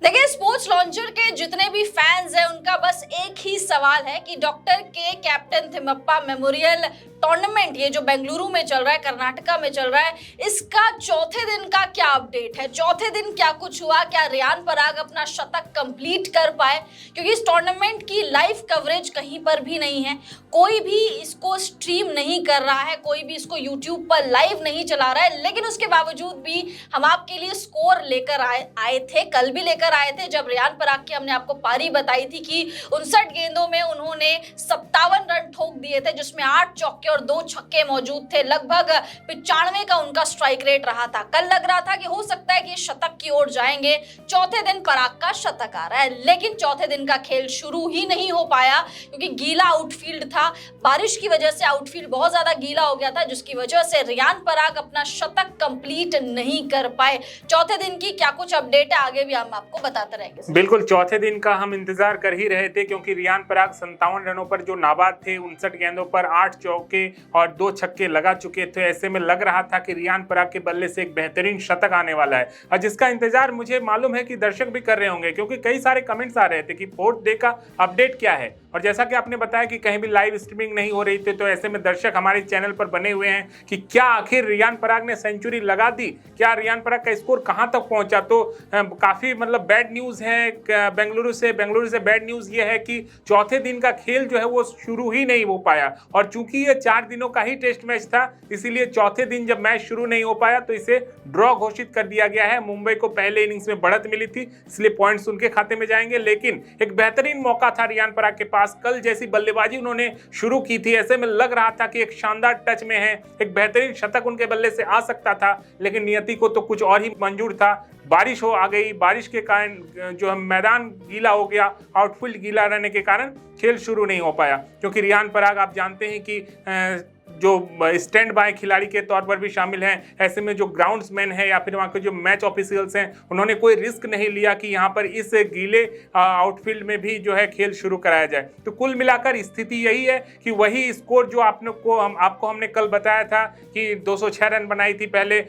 देखिए, sports launcher के जितने भी फैंस हैं उनका बस एक ही सवाल है कि डॉक्टर के कैप्टन थिम्मप्पा मेमोरियल टूर्नामेंट, ये जो बेंगलुरु में चल रहा है, कर्नाटका में चल रहा है, इसका चौथे दिन का क्या अपडेट है। चौथे दिन क्या कुछ हुआ, क्या रियान पराग अपना शतक कंप्लीट कर पाए, क्योंकि इस टूर्नामेंट की लाइव कवरेज कहीं पर भी नहीं है। कोई भी इसको स्ट्रीम नहीं कर रहा है, कोई भी इसको यूट्यूब पर लाइव नहीं चला रहा है, लेकिन उसके बावजूद भी हम आपके लिए स्कोर लेकर आए थे, कल भी लेकर आए थे, जब रियान पराग की हमने आपको पारी बताई थी कि 59 गेंदों में उन्होंने 57 रन ठोक दिए थे, जिसमें 8 चौके और 2 छक्के मौजूद थे। लगभग 95 का उनका स्ट्राइक रेट रहा था। कल लग रहा था कि हो सकता है कि शतक की ओर जाएंगे। चौथे दिन पराग का शतक आ रहा है, लेकिन चौथे दिन का खेल शुरू ही नहीं हो पाया, क्योंकि गीला आउटफील्ड था। बारिश की वजह से आउटफील्ड बहुत ज्यादा गीला हो गया था, जिसकी वजह से रियान पराग अपना शतक कंप्लीट नहीं कर पाए। चौथे दिन की क्या कुछ अपडेट है, आगे भी हम आपको बताते रहेंगे। बिल्कुल, चौथे दिन का हम इंतजार कर ही रहे थे, क्योंकि रियान पराग 57 रनों पर जो नाबाद थे, 59 गेंदों पर 8 चौके और 2 छक्के लगा चुके थे। ऐसे में लग रहा था कि रियान पराग के बल्ले से एक बेहतरीन शतक आने वाला है, और जिसका इंतजार मुझे मालूम है कि दर्शक भी कर रहे होंगे, क्योंकि कई सारे कमेंट्स आ रहे थे कि फोर्थ डे का अपडेट क्या है। और जैसा कि आपने बताया कि कहीं भी लाइव स्ट्रीमिंग नहीं हो रही थी, तो ऐसे में दर्शक हमारे चैनल पर बने हुए हैं कि क्या आखिर रियान पराग ने सेंचुरी लगा दी, क्या रियान पराग का स्कोर कहां तक पहुंचा। तो काफी बैड न्यूज है बेंगलुरु से बैड न्यूज ये है कि चौथे दिन का खेल जो है वो शुरू ही नहीं हो पाया, और चूंकि ये 4 दिनों का ही टेस्ट मैच था, इसीलिए चौथे दिन जब मैच शुरू नहीं हो पाया तो इसे ड्रॉ घोषित कर दिया गया है। मुंबई को पहले इनिंग्स में बढ़त मिली थी, इसलिए पॉइंट्स उनके खाते में जाएंगे, लेकिन एक बेहतरीन मौका था रियान पराग के पास। कल जैसी बल्लेबाजी उन्होंने शुरू की थी, ऐसे में लग रहा था कि एक शानदार टच में है, एक बेहतरीन शतक उनके बल्ले से आ सकता था, लेकिन नियति को तो कुछ और ही मंजूर था। बारिश आ गई, बारिश के कारण जो मैदान गीला हो गया, आउटफील्ड गीला रहने के कारण खेल शुरू नहीं हो पाया। क्योंकि रियान पराग आप जानते हैं कि जो स्टैंड बाय खिलाड़ी के तौर पर भी शामिल हैं, ऐसे में जो ग्राउंड्समैन है या फिर वहाँ के जो मैच ऑफिशियल्स हैं, उन्होंने कोई रिस्क नहीं लिया कि यहाँ पर इस गीले आउटफील्ड में भी जो है खेल शुरू कराया जाए। तो कुल मिलाकर स्थिति यही है कि वही स्कोर जो आपको हमने कल बताया था कि 206 रन बनाई थी पहले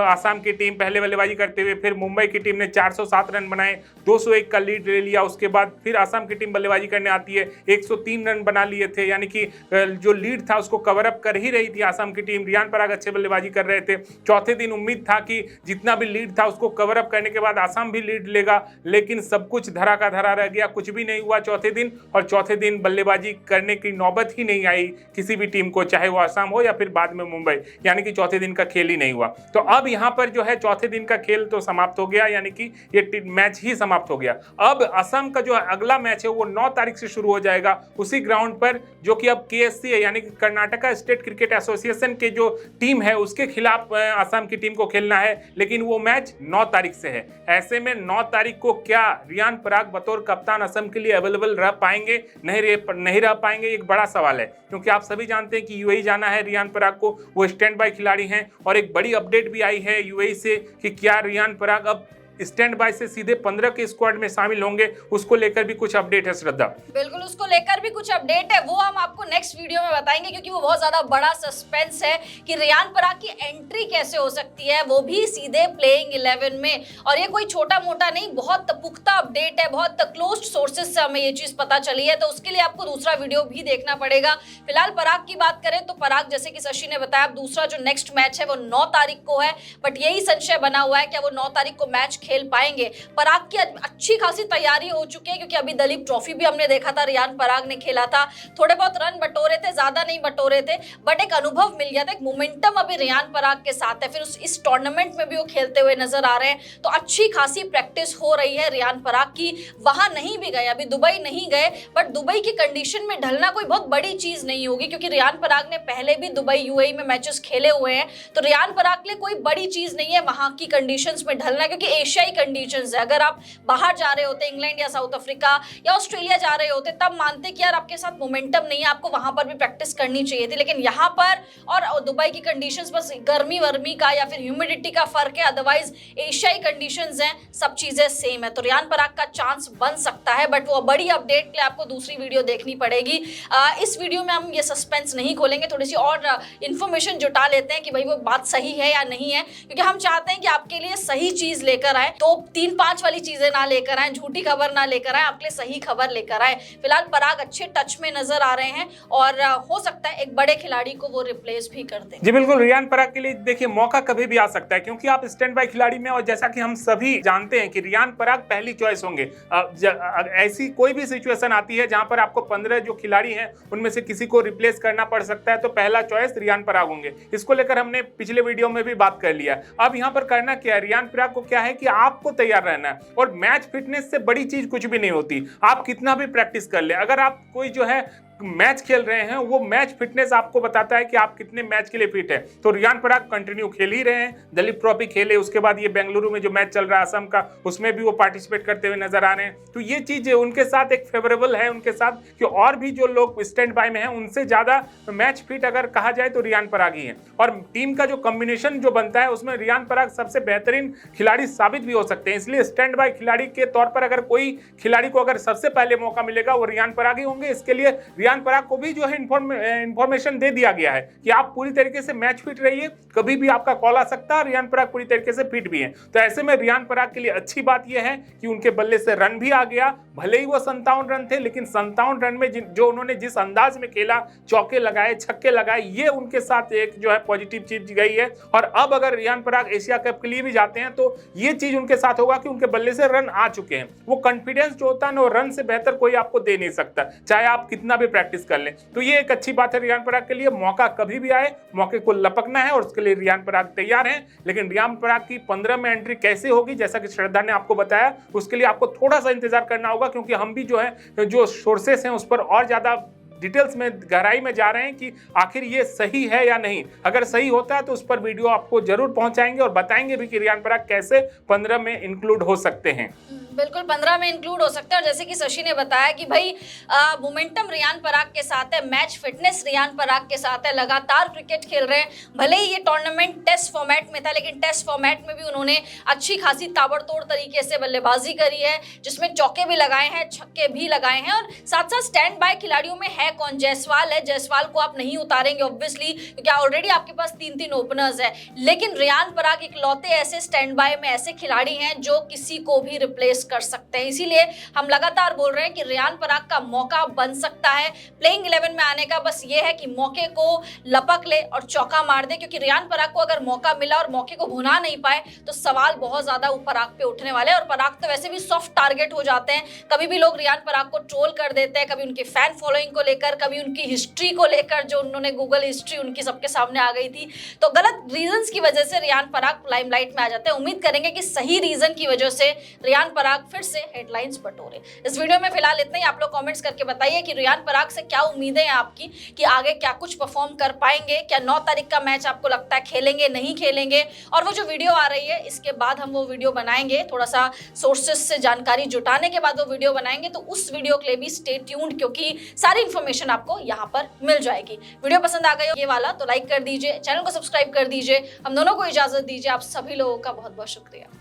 आसाम की टीम पहले बल्लेबाजी करते हुए, फिर मुंबई की टीम ने 407 रन बनाए, 201 का लीड ले लिया, उसके बाद फिर आसाम की टीम बल्लेबाजी करने आती है, 103 रन बना लिए थे, यानी कि जो लीड था उसको कवर अप कर ही रही थी आसाम की टीम। रियान पराग अच्छे बल्लेबाजी कर रहे थे। चौथे दिन उम्मीद था कि जितना भी लीड था उसको कवर अप करने के बाद आसाम भी लीड लेगा, लेकिन सब कुछ धरा का धरा रह गया, कुछ भी नहीं हुआ चौथे दिन। और चौथे दिन बल्लेबाजी करने की नौबत ही नहीं आई किसी भी टीम को, चाहे वो आसाम हो या फिर बाद में मुंबई, यानी कि चौथे दिन का खेल ही नहीं हुआ। तो अब यहाँ पर जो है चौथे दिन का खेल तो समाप्त हो गया, यानी कि ये मैच ही समाप्त हो गया। अब असम का जो अगला मैच है वो 9 तारीख से शुरू हो जाएगा उसी ग्राउंड पर, जो कि अब KSC है, यानी कि कर्नाटका स्टेट क्रिकेट एसोसिएशन के जो टीम है उसके खिलाफ असम की टीम को खेलना है, लेकिन वो मैच 9 तारीख से है। ऐसे में 9 तारीख को क्या रियान पराग बतौर कप्तान असम के लिए अवेलेबल रह पाएंगे, नहीं रह पाएंगे, एक बड़ा सवाल है। क्योंकि आप सभी जानते हैं कि UAE जाना है रियान पराग को, वो स्टैंड बाय खिलाड़ी हैं, और एक बड़ी अपडेट भी आई है UAE से कि क्या रियान पराग अब स्टैंड बाय से सीधे 15 के स्क्वाड में शामिल होंगे, उसको लेकर भी कुछ अपडेट है श्रद्धा। बिल्कुल, उसको लेकर भी कुछ अपडेट है, वो हम आपको नेक्स्ट वीडियो में बताएंगे, क्योंकि वो बहुत ज्यादा बड़ा सस्पेंस है कि रियान पराग की एंट्री कैसे हो सकती है, वो भी सीधे प्लेइंग 11 में। और ये कोई छोटा मोटा नहीं, बहुत पुख्ता अपडेट है, बहुत क्लोज्ड सोर्सेज से हमें ये चीज पता चली है, तो उसके लिए आपको दूसरा वीडियो भी देखना पड़ेगा। फिलहाल पराग की बात करें तो पराग, जैसे कि शशि ने बताया, दूसरा जो नेक्स्ट मैच है वो 9 तारीख को है, बट यही संशय बना हुआ है क्या वो 9 तारीख को मैच खेल पाएंगे। पराग की अच्छी खासी तैयारी हो चुकी है, क्योंकि अभी दलीप ट्रॉफी भी हमने देखा था, रियान पराग ने खेला था, थोड़े बहुत रन बटोरे थे, ज्यादा नहीं बटोरे थे, बट एक अनुभव मिल गया था, एक मोमेंटम अभी रियान पराग के साथ है। फिर इस टूर्नामेंट में भी वो खेलते हुए नजर आ रहे हैं, तो अच्छी खासी प्रैक्टिस हो रही है रियान पराग की। वहां नहीं भी गए, अभी दुबई नहीं गए, बट दुबई की कंडीशन में ढलना कोई बहुत बड़ी चीज नहीं होगी, क्योंकि रियान पराग ने पहले भी दुबई UAE में मैचेस खेले हुए हैं, तो रियान पराग के लिए कोई बड़ी चीज नहीं है वहां की कंडीशंस में ढलना, क्योंकि एशियाई कंडीशंस है। अगर आप बाहर जा रहे होते, इंग्लैंड या साउथ अफ्रीका या ऑस्ट्रेलिया जा रहे होते, तब मानते कि यार आपके साथ मोमेंटम नहीं है, आपको वहां पर भी प्रैक्टिस करनी चाहिए थी, लेकिन यहाँ पर और दुबई की कंडीशंस बस गर्मी वर्मी का या फिर ह्यूमिडिटी का फर्क है, अदरवाइज एशियाई कंडीशंस हैं, सब चीजें सेम है। तो रियान पराग का चांस बन सकता है, बट वो बड़ी अपडेट के लिए आपको दूसरी वीडियो देखनी पड़ेगी। इस वीडियो में हम ये सस्पेंस नहीं खोलेंगे, थोड़ी सी और इंफॉर्मेशन जुटा लेते हैं कि भाई वो बात सही है या नहीं है, क्योंकि हम चाहते हैं कि आपके लिए सही चीज लेकर आए तो 3-5 वाली चीजें ना लेकर आए, झूठी खबर ना लेकर आए, आपके लिए सही खबर लेकर आए। फिलहाल पराग अच्छे टच में नजर आ रहे हैं और हो सकता है एक बड़े खिलाड़ी को वो रिप्लेस भी कर दें। जी बिल्कुल, रियान पराग के लिए देखिए मौका कभी भी आ सकता है क्योंकि आप स्टैंड बाय खिलाड़ी में, और जैसा कि हम सभी जानते हैं कि रियान पराग पहली चॉइस होंगे। ऐसी कोई भी सिचुएशन आती है जहां पर आपको 15 जो खिलाड़ी हैं उनमें से किसी को रिप्लेस करना पड़ सकता है तो पहला चॉइस रियान पराग होंगे। इसको लेकर हमने पिछले वीडियो में भी बात कर लिया। अब यहाँ पर करना क्या है, रियान पराग को क्या है कि आपको तैयार रहना है और मैच फिटनेस से बड़ी चीज कुछ भी नहीं होती। आप कितना भी प्रैक्टिस कर ले, अगर आप कोई जो है मैच खेल रहे हैं वो मैच फिटनेस आपको बताता है कि आप कितने मैच के लिए फिट है। तो रियान पराग कंटिन्यू खेल ही रहे हैं, दलीप ट्रॉफी खेले, उसके बाद ये बेंगलुरु में जो मैच चल रहा है असम का उसमें भी वो पार्टिसिपेट करते हुए नजर आ रहे हैं। तो ये चीज उनके साथ एक फेवरेबल है उनके साथ कि और भी जो लोग स्टैंड बाय में हैं उनसे ज्यादा मैच फिट अगर कहा जाए तो रियान पराग ही है। और टीम का जो कॉम्बिनेशन जो बनता है उसमें रियान पराग सबसे बेहतरीन खिलाड़ी साबित भी हो सकते हैं। इसलिए स्टैंड बाय खिलाड़ी के तौर पर अगर कोई खिलाड़ी को अगर सबसे पहले मौका मिलेगा वो रियान पराग ही होंगे। इसके लिए रियान पराग को भी जो है इंफॉर्मेशन दे दिया गया है कि आप पूरी तरीके से मैच फिट रहिए, कभी भी आपका कॉल आ सकता है। रियान पराग पूरी तरीके से फिट भी हैं। तो ऐसे में रियान पराग के लिए अच्छी बात यह है कि उनके बल्ले से रन भी आ गया। भले ही वो 57 रन थे लेकिन 57 रन में जो उन्होंने जिस अंदाज में खेला, चौके लगाए, छक्के लगाए, ये उनके साथ एक जो है पॉजिटिव चीज गई है। और अब अगर रियान पराग एशिया कप के लिए भी जाते हैं तो ये चीज उनके साथ होगा कि उनके बल्ले से रन आ चुके हैं। वो कॉन्फिडेंस जो होता है ना, रन से बेहतर कोई आपको दे नहीं सकता, चाहे आप कितना भी प्रैक्टिस कर लें। तो ये एक अच्छी बात है रियान पराग के लिए। मौका कभी भी आए, मौके को लपकना है और उसके लिए रियान पराग तैयार हैं। लेकिन रियान पराग की 15 में एंट्री कैसे होगी, जैसा कि श्रद्धा ने आपको बताया, उसके लिए आपको थोड़ा सा इंतजार करना होगा क्योंकि हम भी जो है जो सोर्सेस हैं उस पर और ज्यादा डिटेल्स में गहराई में जा रहे हैं कि आखिर ये सही है या नहीं। अगर सही होता है तो उस पर वीडियो आपको जरूर पहुंचाएंगे और बताएंगे भी कि रियान पराग कैसे 15 में इंक्लूड हो सकते हैं। बिल्कुल 15 में इंक्लूड हो सकते हैं। और जैसे कि शशि ने बताया कि भाई मोमेंटम रियान पराग के साथ है, मैच फिटनेस रियान पराग के साथ है, लगातार क्रिकेट खेल रहे हैं। भले ही ये टूर्नामेंट टेस्ट फॉर्मेट में था लेकिन टेस्ट फॉर्मेट में भी उन्होंने अच्छी खासी ताबड़तोड़ तरीके से बल्लेबाजी करी है, जिसमें चौके भी लगाए हैं, छक्के भी लगाए हैं। और साथ साथ स्टैंड बाय खिलाड़ियों में है कौन, जायसवाल है। जायसवाल को आप नहीं उतारेंगे ऑब्वियसली क्योंकि ऑलरेडी आपके पास 3-3 ओपनर्स है। लेकिन रियान पराग इकलौते ऐसे स्टैंड बाय में ऐसे खिलाड़ी हैं जो किसी को भी रिप्लेस कर सकते हैं। इसीलिए हम लगातार बोल रहे हैं कि रियान पराग का मौका बन सकता है प्लेइंग 11 में आने का। बस ये है कि मौके को लपक ले और चौका मार दे, क्योंकि रियान पराग को अगर मौका मिला और मौके को भुना नहीं पाए तो सवाल बहुत ज्यादा पराग पे उठने वाले हैं। और पराग तो वैसे भी सॉफ्ट टारगेट हो जाते हैं। कभी भी लोग रियान पराग को ट्रोल कर देते हैं, कभी उनके फैन फॉलोइंग को लेकर, कभी उनकी हिस्ट्री को लेकर, जो उन्होंने गूगल हिस्ट्री उनकी सबके सामने आ गई थी। तो गलत रीजंस की वजह से रियान पराग लाइमलाइट में आ जाते हैं। उम्मीद करेंगे कि सही रीजन की वजह से रियान पराग फिर से हेडलाइंस बटोरे। इस वीडियो में फिलहाल इतना ही। आप लोग कमेंट्स करके बताइए कि रियान पराग से क्या उम्मीदें हैं आपकी, कि आगे क्या कुछ परफॉर्म कर पाएंगे, क्या 9 तारीख का मैच आपको लगता है खेलेंगे, नहीं खेलेंगे। और वो जो वीडियो आ रही है इसके बाद हम वो वीडियो बनाएंगे, थोड़ा सा सोर्सेस से जानकारी जुटाने के बाद वो वीडियो बनाएंगे। तो उस वीडियो के लिए भी स्टे ट्यून्ड, क्योंकि सारी इंफॉर्मेशन आपको यहाँ पर मिल जाएगी। वीडियो पसंद आ गई हो ये वाला तो लाइक कर दीजिए, चैनल को सब्सक्राइब कर दीजिए। हम दोनों को इजाजत दीजिए। आप सभी लोगों का बहुत बहुत शुक्रिया।